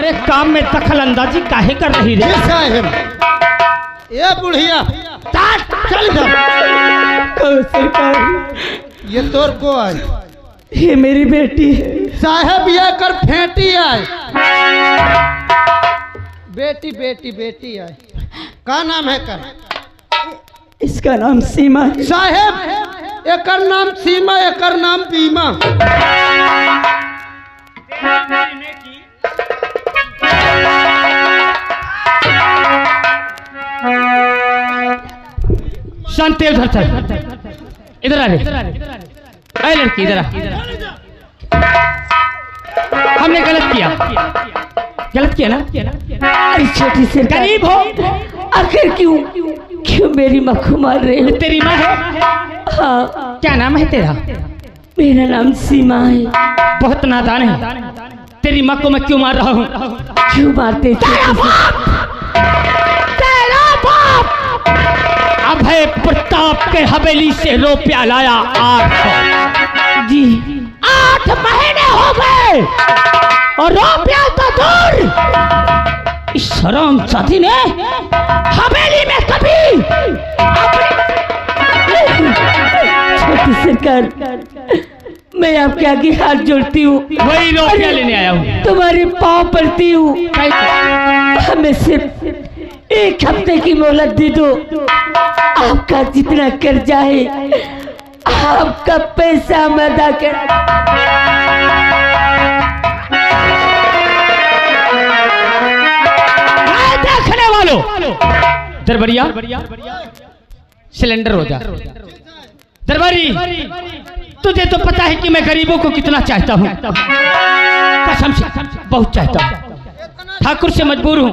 हमारे काम में दखल अंदाजी काहे कर रही रे? साहब ये बुढ़िया चल इधर। सरकार ये तोर को आए? ये मेरी बेटी है साहब ये कर फेंटी आए। बेटी बेटी बेटी आए। का नाम है कर? इसका नाम सीमा है। साहब एकर नाम सीमा, एकर नाम बीमा। शांति उधर चल, इधर आ रे। अरे लड़की इधर आ। हमने गलत किया ना? अरे छोटी से गरीब हो आखिर क्यों मेरी माँ को मार रहे हो? तेरी माँ है? हाँ। क्या नाम है तेरा? मेरा नाम सीमा है। बहुत नादान है। तेरी माँ को मैं क्यों मार रहा हूँ? क्यों मारते? तेरा बाप अभय प्रताप के हवेली से रुपया लाया 800। जी 8 महीने हो गए और रुपया तो दूर, इस हरामजादी ने हवेली में कभी छोटी सरकार, मैं आपके आगे हाथ जोड़ती हूँ। वही रुपया लेने आया हूँ। तुम्हारे पाँव पड़ती हूँ। हमें सिर्फ 1 हफ्ते की मोहलत दे दो। आपका जितना कर्जा है, आपका पैसा मैं अदा कर। देखने वालों, दरबारिया सिलेंडर हो जा। दरबारी, तुझे तो पता है कि मैं गरीबों को कितना चाहता हूँ। कसम से बहुत चाहता हूँ। ठाकुर से मजबूर हूँ।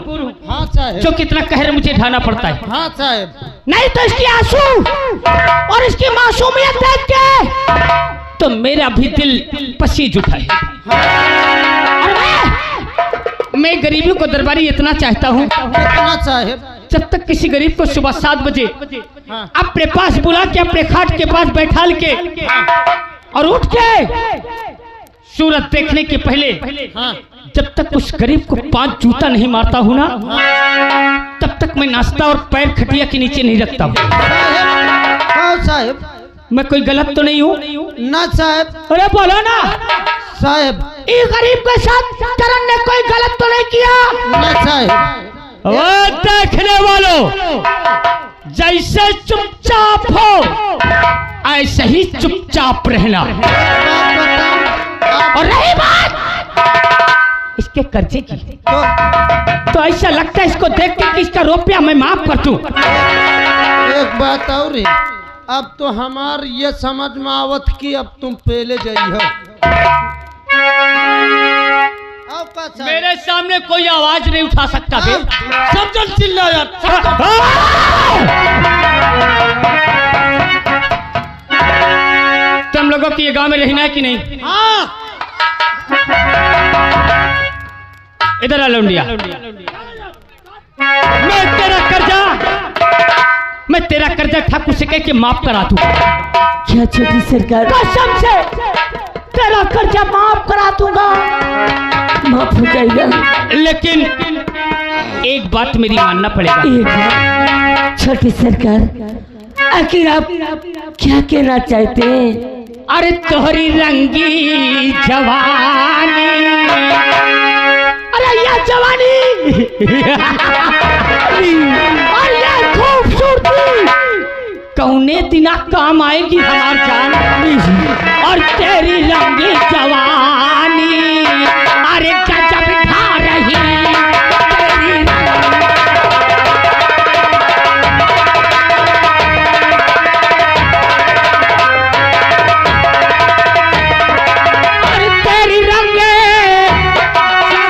हाँ साहब। जो कितना कहर मुझे ढाना पड़ता है। हाँ साहब। नहीं तो इसकी आंसू और इसकी मासूमियत देख के तो मेरा भी दिल पसीज उठा है। मैं गरीबी को दरबारी इतना चाहता हूँ, कितना साहब? जब तक किसी गरीब को सुबह 7 बजे हाँ। अपने पास बुला के अपने खाट के पास बैठाल के और उठ के सूरत देखने के पहले हाँ। जब तक उस गरीब को 5 जूता नहीं मारता हूँ ना, तब तक मैं नाश्ता और पैर खटिया के नीचे नहीं रखता हूँ। साहब मैं कोई गलत तो नहीं हूँ ना साहब? अरे बोलो ना साहब ये गरीब के साथ करण ने कोई गलत तो नहीं किया ना साहब? वो देखने वालों, जैसे चुपचाप हो ऐसे ही चुपचाप रहना। और रही बात इसके कर्जे की, तो ऐसा लगता है इसको देख के कि इसका रुपया मैं माफ कर दूं। एक बात और है, अब तो हमार ये समझ में आवत कि अब तुम पहले जाइए। मेरे सामने कोई आवाज नहीं उठा सकता बे। सब जन चिल्ला यार। तुम लोगों की ये गांव में रहना है कि नहीं? हाँ। इधर आ लौंडिया। मैं तेरा कर्जा ठाकुर से कह के माफ करा दूं। क्या छोटी सरकार? कसम से तेरा कर्जा माफ करा दूंगा। माफ हो जाएगा, लेकिन एक बात मेरी मानना पड़ेगा। एक बात छोटी सरकार, आखिर आप क्या कहना चाहते हैं? अरे तोहरी रंगी जवानी, अरे ये जवानी और ये खूबसूरती कौने दिना काम आएगी हमार जान। और तेरी रंगी जवानी अरे गजब ढा रही तेरी अरे तेरी रंगे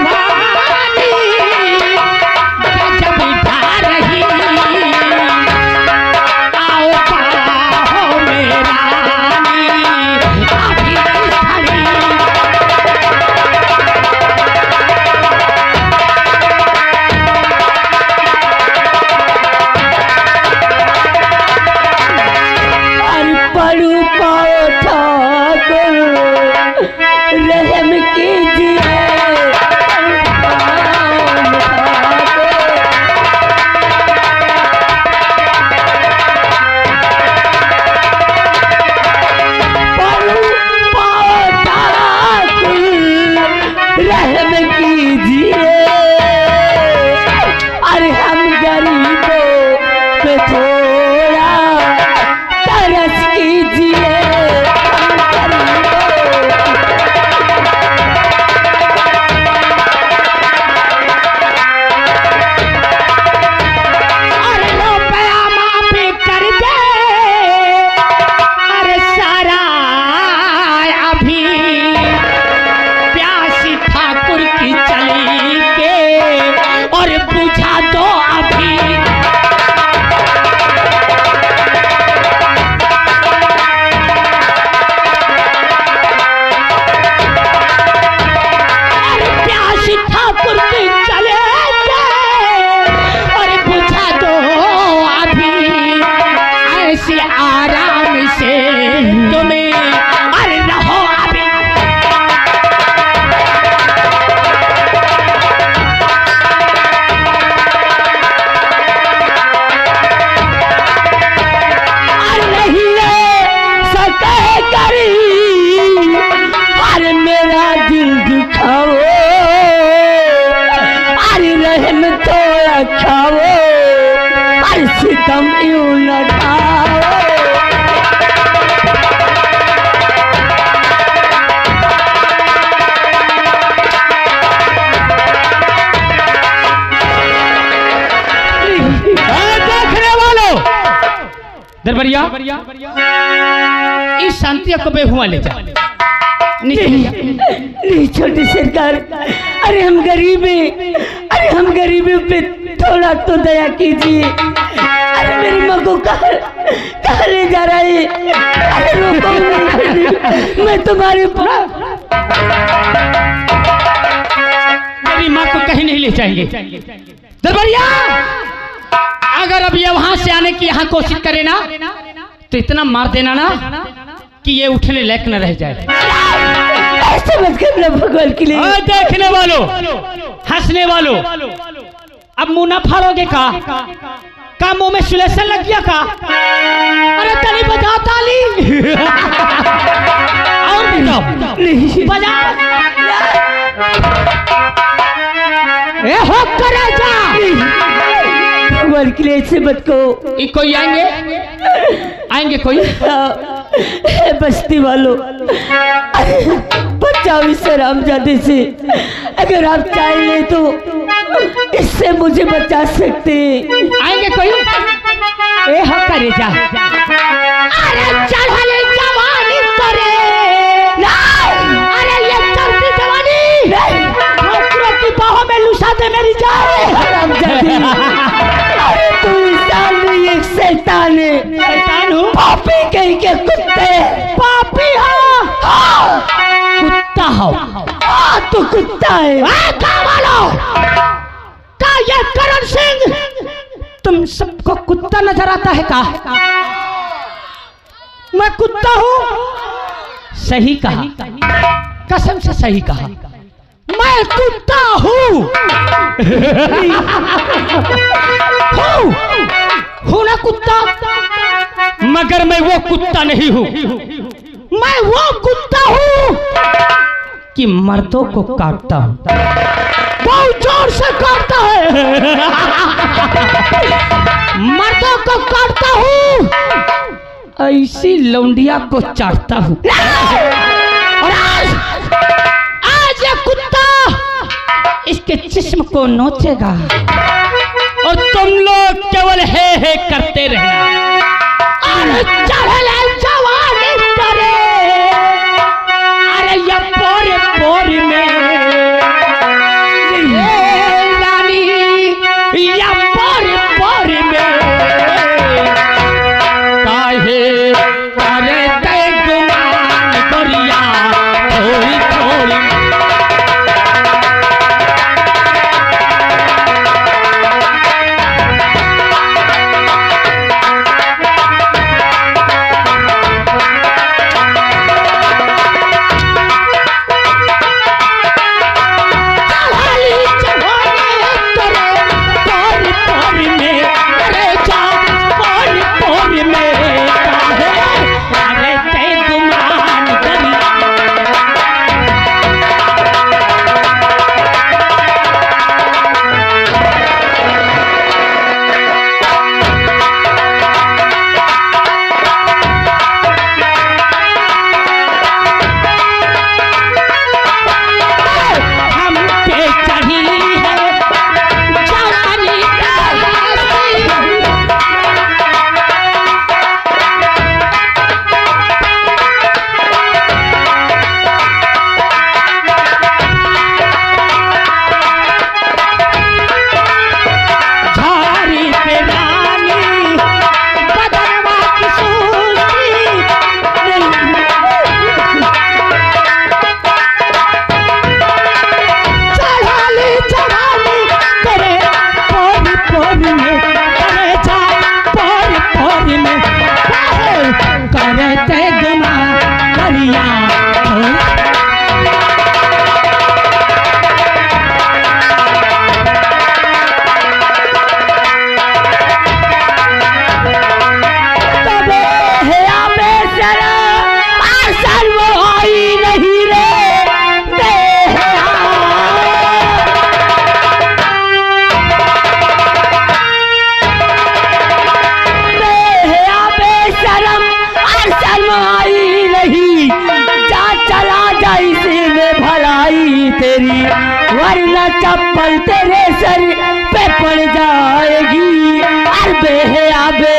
जवानी गजब ढा रही। आओ पाहो मेरा अभी खड़ी दरबारिया इस शांति को बेहुआ ले जा। नहीं छोटी सरकार, अरे हम गरीब हैं, अरे हम गरीबों पे थोड़ा तो दया कीजिए। अरे मेरी माँ को कहाँ ले जा रहा है? अरे रोको, मैं तुम्हारे मेरी माँ को कहीं नहीं ले जाएंगे। दरबारिया अगर अब ये वहां से आने की यहाँ कोशिश करे ना तो इतना मार देना ना कि ये उठने लायक न रह जाए। ऐसे मत करना भगवान के लिए। देखने वालों, हंसने वालों, अब मुंह ना फाड़ोगे का मुंह में सुलेशन लग गया का? अरे ताली बजा ताली। और बजा ए हो करे जा। भगवान के लिए ऐसे मत को। कोई आएंगे कोई? बस्ती वालों, बचाओ इसे रामजादे से। अगर आप चाहें तो इससे मुझे बचा सकते हैं। आएंगे कोई? ए हो करे जा। अरे चढ़ले जवानी करे अरे ये चलती जवानी ठाकुरों की बाहों में लुसा दे मेरी जान। रामजादे अरे तू इंसान नहीं, एक शैतान है। शैतान हूँ? पापी कहीं के कुत्ते। पापी हो? कुत्ता हो? तू कुत्ता है। क्या ये करण सिंह तुम सबको कुत्ता नजर आता है का? मैं कुत्ता हूँ? सही कहा, कसम से सही कहा, मैं कुत्ता हूँ। हूँ ना कुत्ता, मगर मैं वो कुत्ता नहीं हूँ। मैं वो कुत्ता हूँ कि मर्दों को काटता हूँ, बहुत जोर से काटता है। मर्दों को काटता हूँ, ऐसी लौंडिया को चाटता हूँ। और आज ये कुत्ता इसके जिस्म को नोचेगा और तुम लोग केवल हे करते रहना। अरे चढ़ले जवानी करे अरे ये पोरे पोरे में रानी या पोरे पोरे में काहे अरे ते गुमान करिया थोड़ी थोड़ी। वरना चप्पल तेरे सर पे पड़ जाएगी। अबे आबे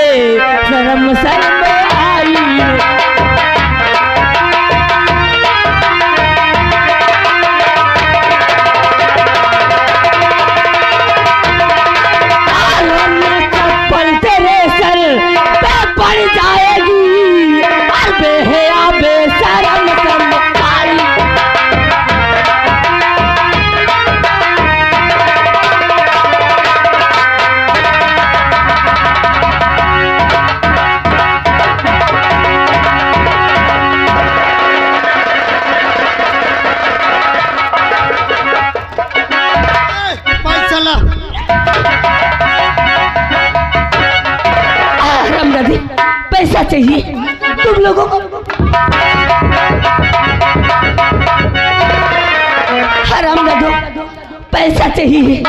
शर्म शर्म आई चप्पल तेरे सर पे पड़ जाएगी अबे आबे शर्म शर्म आई पैसा चाहिए तुम लोगों को हरामजादों पैसा चाहिए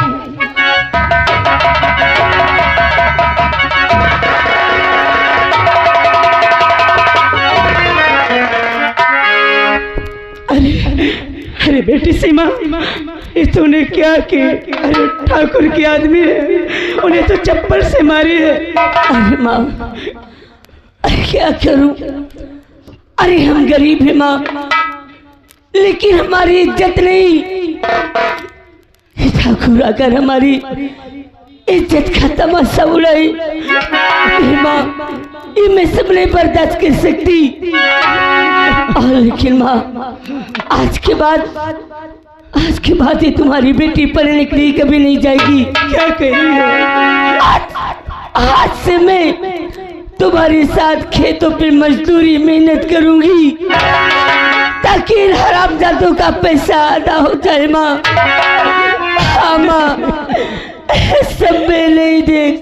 अरे बेटी सीमा ये तूने क्या की? अरे ठाकुर की आदमी है, उन्हें तो चप्पल से मारी है। अरे माँ क्या करूं? अरे हम गरीब हैं माँ, लेकिन हमारी इज्जत नहीं। ठाकुर अगर हमारी इज्जत का तमाशा उड़ाई माँ, ये मैं सब नहीं बर्दाश्त कर सकती। और लेकिन माँ आज के बाद ये तुम्हारी बेटी पढ़ने के लिए कभी नहीं जाएगी। क्या कह रही हो? आज से मैं तुम्हारे साथ खेतों पे मजदूरी मेहनत करूंगी ताकि हरामजादों का पैसा अदा हो जाए माँ। हाँ माँ सब में नहीं देख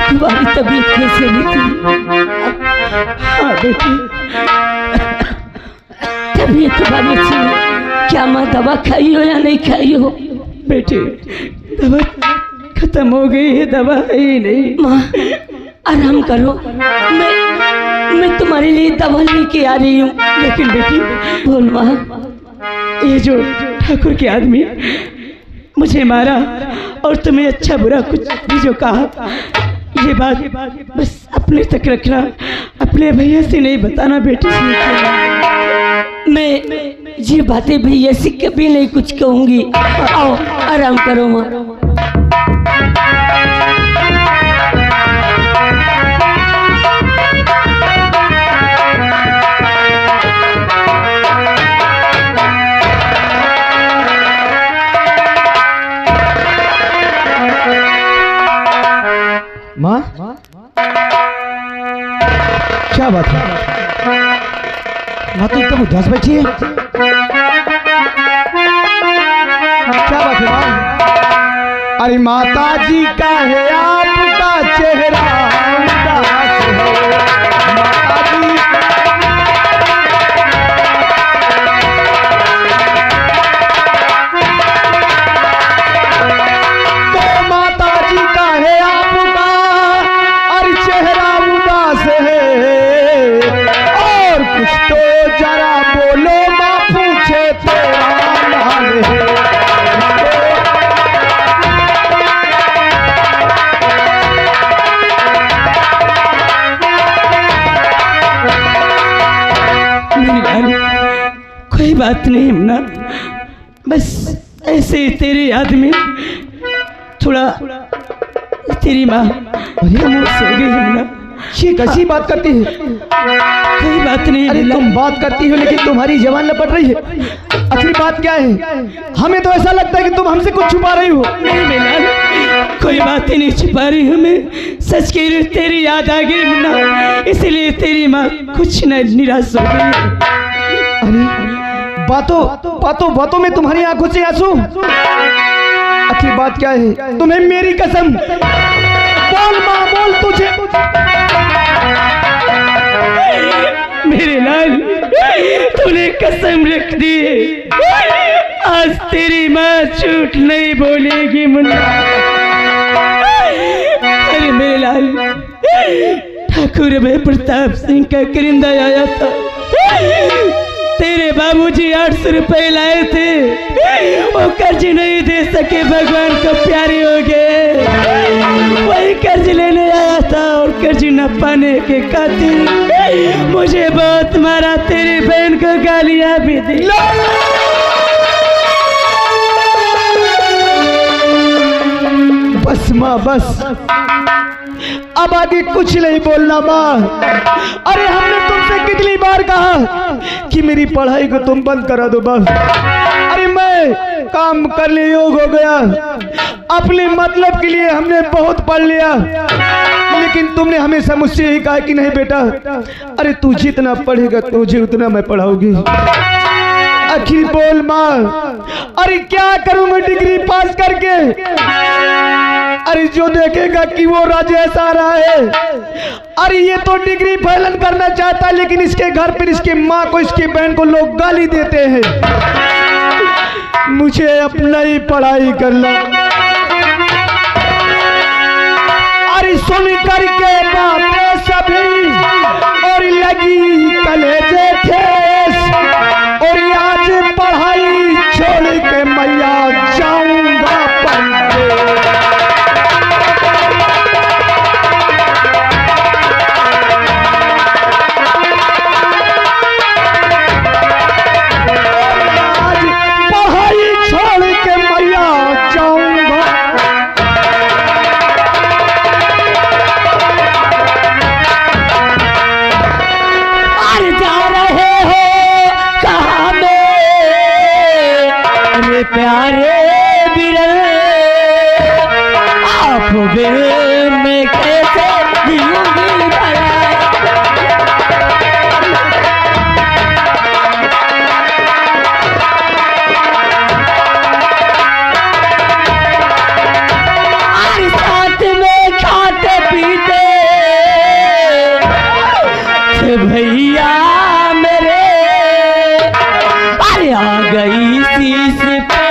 तुम्हारी तबीयत कैसे नहीं थी? हाँ बेटी तबीयत तुम्हारी अच्छी है क्या माँ? दवा खाई हो या नहीं खाई हो? बेटी दवा खत्म हो गई है, दवा है ही नहीं। माँ आराम करो, मैं तुम्हारे लिए दवा लेके आ रही हूँ। लेकिन बेटी बोल माँ। ये जो ठाकुर के आदमी मुझे मारा और तुम्हें अच्छा बुरा कुछ भी जो कहा, ये बात बस अपने तक रखना, अपने भैया से नहीं बताना बेटी। मैं ये बातें भैया से कभी नहीं कुछ कहूंगी। आओ आराम करो माँ। माँ क्या बात है? माँ तो एकदम उदास बैठी है, क्या बात है माँ? अरे माता जी का है आपका चेहरा उदास है, माता जी तो माता जी का है आपका अरे चेहरा उदास है, और कुछ तो जरा बोलो माँ पूछे तेरा हाल है। कोई बात नहीं यमुना, बस ऐसे ही तेरी याद में थोड़ा तेरी माँ खामोश हो गई यमुना। ये कैसी बात करती है? कोई बात नहीं। अरे तुम बात करती हो लेकिन तुम्हारी जबान लपट रही है, आखिर बात क्या है? हमें तो ऐसा लगता है कि तुम हमसे कुछ छुपा रही हो। नहीं मिलान, कोई बात ही नहीं छुपा रही हमें, सच कह रही तेरी याद आ गई मुन्ना, इसलिए तेरी माँ कुछ न निराश हो गई। अरे बातों में तुम्हारी आंखों से आंसू, आखिर बात क्या है? तुम्हें मेरी कसम, बोल माँ बोल, तुझे मेरे लाल तूने कसम रख दी, आज तेरी माँ झूठ नहीं बोलेगी मुन्ना। अरे मेरे लाल ठाकुर भाई प्रताप सिंह का करिंदा आया था, तेरे बाबूजी 800 रुपए लाए थे, वो कर्ज नहीं दे सके, भगवान को प्यारे हो गए। वही कर्ज लेने आया था और कर्ज न पाने के खातिर मुझे बहुत मारा, तेरी बहन को गालियां भी दी। बस माँ बस, अब आगे कुछ नहीं बोलना माँ। अरे हमने तुमसे कितनी बार कहा कि मेरी पढ़ाई को तुम बंद करा दो बस। अरे मैं काम करने योग्य हो गया, अपने मतलब के लिए हमने बहुत पढ़ लिया, लेकिन तुमने हमेशा मुझसे यही कहा कि नहीं बेटा, अरे तू जितना पढ़ेगा तुझे उतना मैं पढ़ाऊंगी। आखिर बोल माँ, अरे क्या करूं मैं डिग्री पास करके? अरे जो देखेगा कि वो राजेश आ रहा है, अरे ये तो डिग्री फैलन करना चाहता है, लेकिन इसके घर पर इसके माँ को इसकी बहन को लोग गाली देते हैं। मुझे अपना ही पढ़ाई करना। अरे सुन करके बातें सभी और लगी कलेजे ठेस, और आज पढ़ाई छोड़ के मैया जाऊंगा परदेस। प्यारे बिरल आप बिन में कैसे जीऊंगी भला। और साथ में खाते पीते थे भैया मेरे, अरे आ गई शीश पे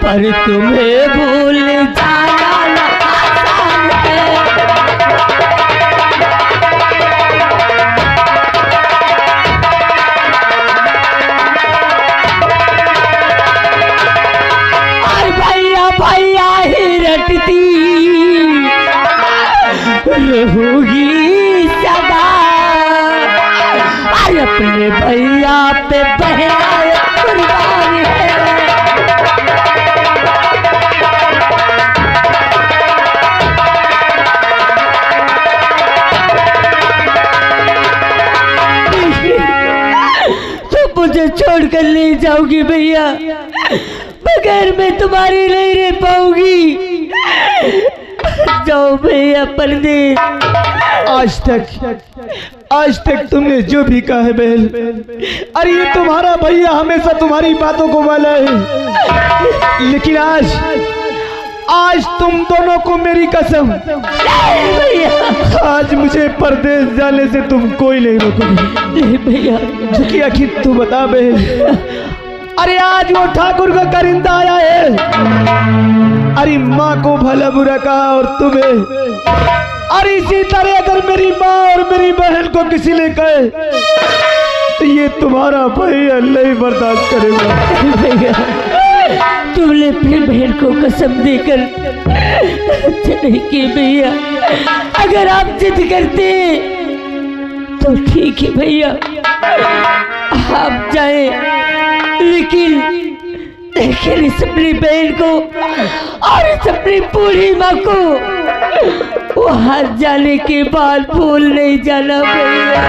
पर तुम्हें भूल जाना आसान है। और भैया भैया ही रटती रहूगी सदा, और अपने भैया पे बहना कुर्बान है। मुझे छोड़ कर ले जाओगी भैया, बगैर मैं तुम्हारी नहीं रह पाऊंगी। जाओ भैया परदेस। आज तक तुमने जो भी कहा है बहन, अरे ये तुम्हारा भैया हमेशा तुम्हारी बातों को माना है, लेकिन आज तुम दोनों को मेरी कसम, आज मुझे परदेश जाने से तुम कोई नहीं रोकोगे भैया। क्योंकि आखिर तू बता बहन, अरे आज वो ठाकुर का करिंदा आया है, अरे माँ को भला बुरा कहा और तुम्हें, अरे इसी तरह अगर मेरी माँ और मेरी बहन को किसी ने कहे तो ये तुम्हारा भैया नहीं बर्दाश्त करेगा। तुमने फिर बहन को कसम देकर नहीं की भैया। अगर आप जिद करते तो ठीक है भैया, आप जाए, लेकिन इस अपनी बहन को और इस अपनी पूरी माँ को वहां जाने के बाद भूल नहीं जाना भैया।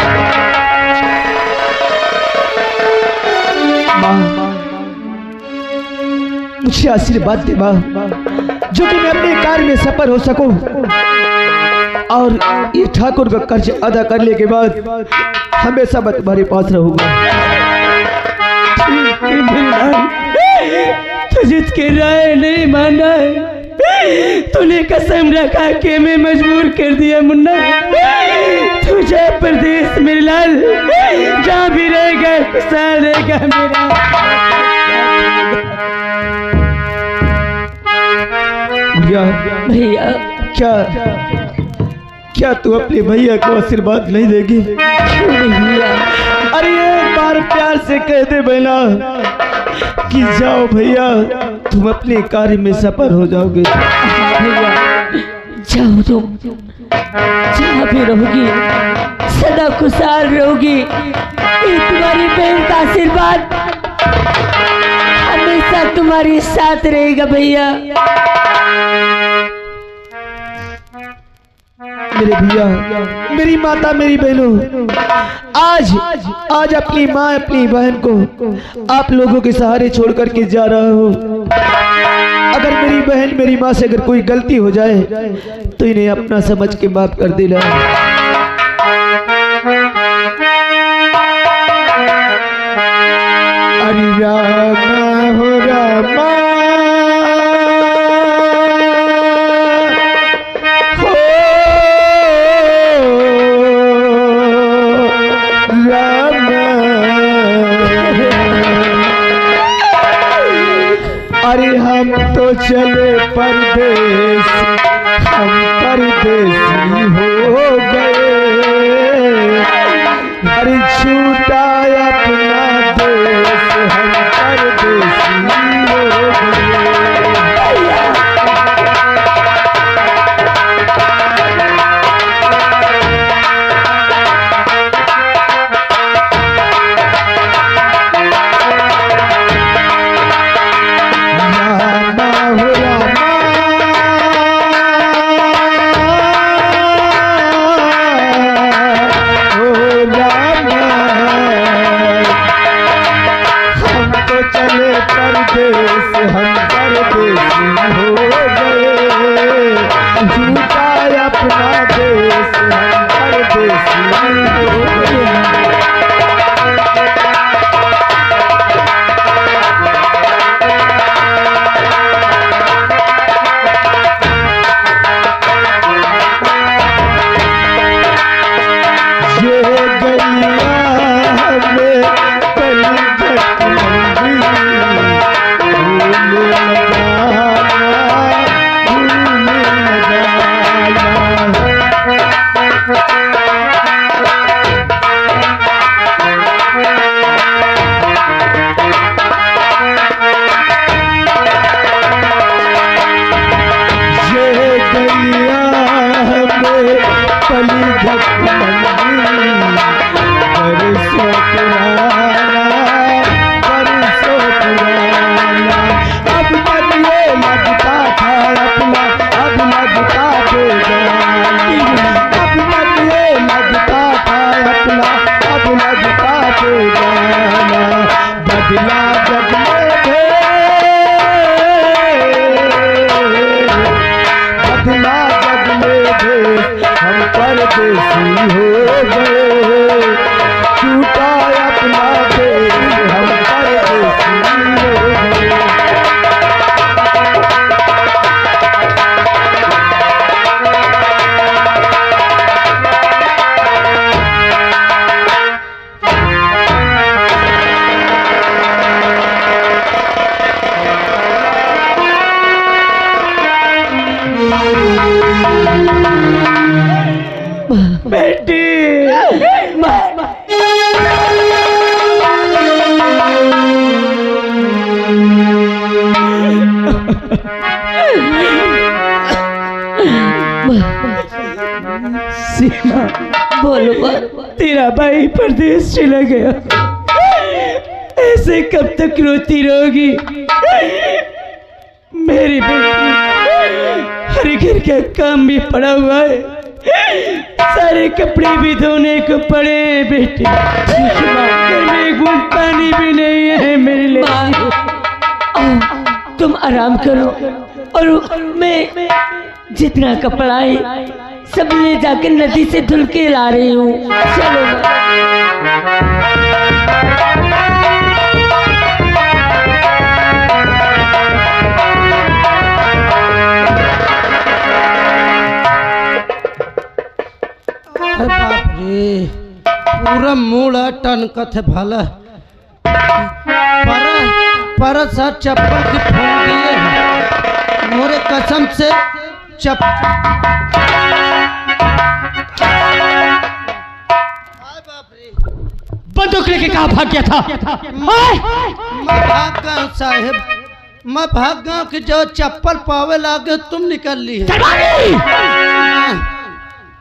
मुझे आशीर्वाद दे माँ, जो कि मैं अपने कार्य में सफल हो सकूं और ये ठाकुर का कर्ज अदा करने के बाद हमेशा मैं तुम्हारे पास रहूंगा। तुझे के राय नहीं माना है, तूने कसम रखा के मैं मजबूर कर दिया मुन्ना। तुझे प्रदेश मेरे लाल, जहाँ भी रहेगा खुशहाल रहेगा मेरा। भैया क्या क्या तू अपने भैया को आशीर्वाद नहीं देगी? भैया अरे एक बार प्यार से कह दे बहना कि जाओ भैया, तुम अपने कार्य में सफल हो जाओगे। भैया जाओ, तुम जहाँ भी रहोगी सदा खुशहाल रहोगी। ये तुम्हारी बहन का आशीर्वाद हमेशा तुम्हारे साथ रहेगा भैया। मेरे भैया, मेरी माता, मेरी बहनों, आज अपनी माँ, अपनी बहन को आप लोगों के सहारे छोड़ करके जा रहा हूँ। अगर मेरी बहन, मेरी माँ से अगर कोई गलती हो जाए तो इन्हें अपना समझ के माफ कर देना। अरे रामा हो रामा, अरे हम तो चले परदेस, हम परदेसी हो गए। अरे छूटा अपना देश, हम परदेसी हो गए। सीमा बोलो तेरा भाई परदेश चला गया, ऐसे कब तक रोती रहोगी मेरी बेटी? हर घर का काम भी पड़ा हुआ है, सारे कपड़े भी धोने को पड़े हैं बेटी, घर में एक बूंद पानी भी नहीं है मेरे लिए। तुम आराम करो और मैं जितना कपड़ा है सब ले जाकर नदी से धुल के ला रही हूँ। चलो बाप रे, पूरा मूड टन कथे भला पर सर चप्पल की फोन दिए मोरे कसम से बंदूक लेके कहाँ भाग गया था? मैं भाग गया साहेब, मैं भाग गया कि जो चप्पल पावे लागे तुम निकल ली है।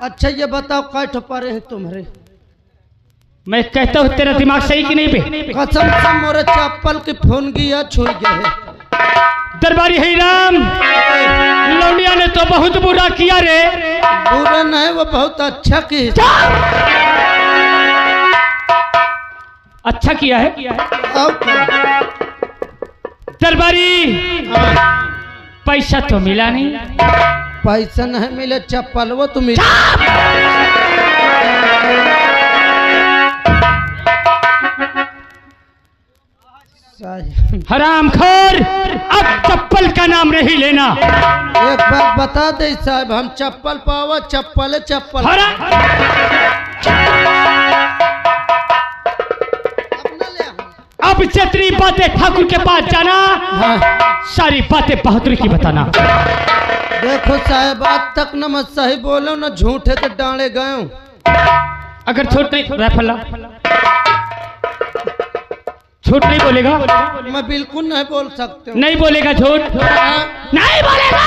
अच्छा ये बताओ काय ठोपारे हैं तुम्हारे? मैं कहता हूँ तेरा दिमाग सही कि नहीं बे? कसम से मोरे चप्पल की फोन गया छुई गए। दरबारी है राम, लौंडिया ने तो बहुत बुरा किया रे। बुरा नहीं, वो बहुत अच्छा की। अच्छा किया है। दरबारी पैसा तो मिला नहीं। पैसा नहीं मिले, चप्पल वो तो मिला। हरामखोर, अब चप्पल का नाम नहीं लेना। एक बात बता दे साहब, हम चप्पल पावा चप्पल चप्पल। अब जितनी बातें ठाकुर के पास जाना, सारी बातें बहादुर की बताना। देखो साहब, आज तक न मैं सही बोलो न झूठे तो डाले गए। अगर झूठ नहीं, राइफल झूठ नहीं बोलेगा? मैं बिल्कुल नहीं बोल सकता। नहीं बोलेगा झूठ? नहीं बोलेगा।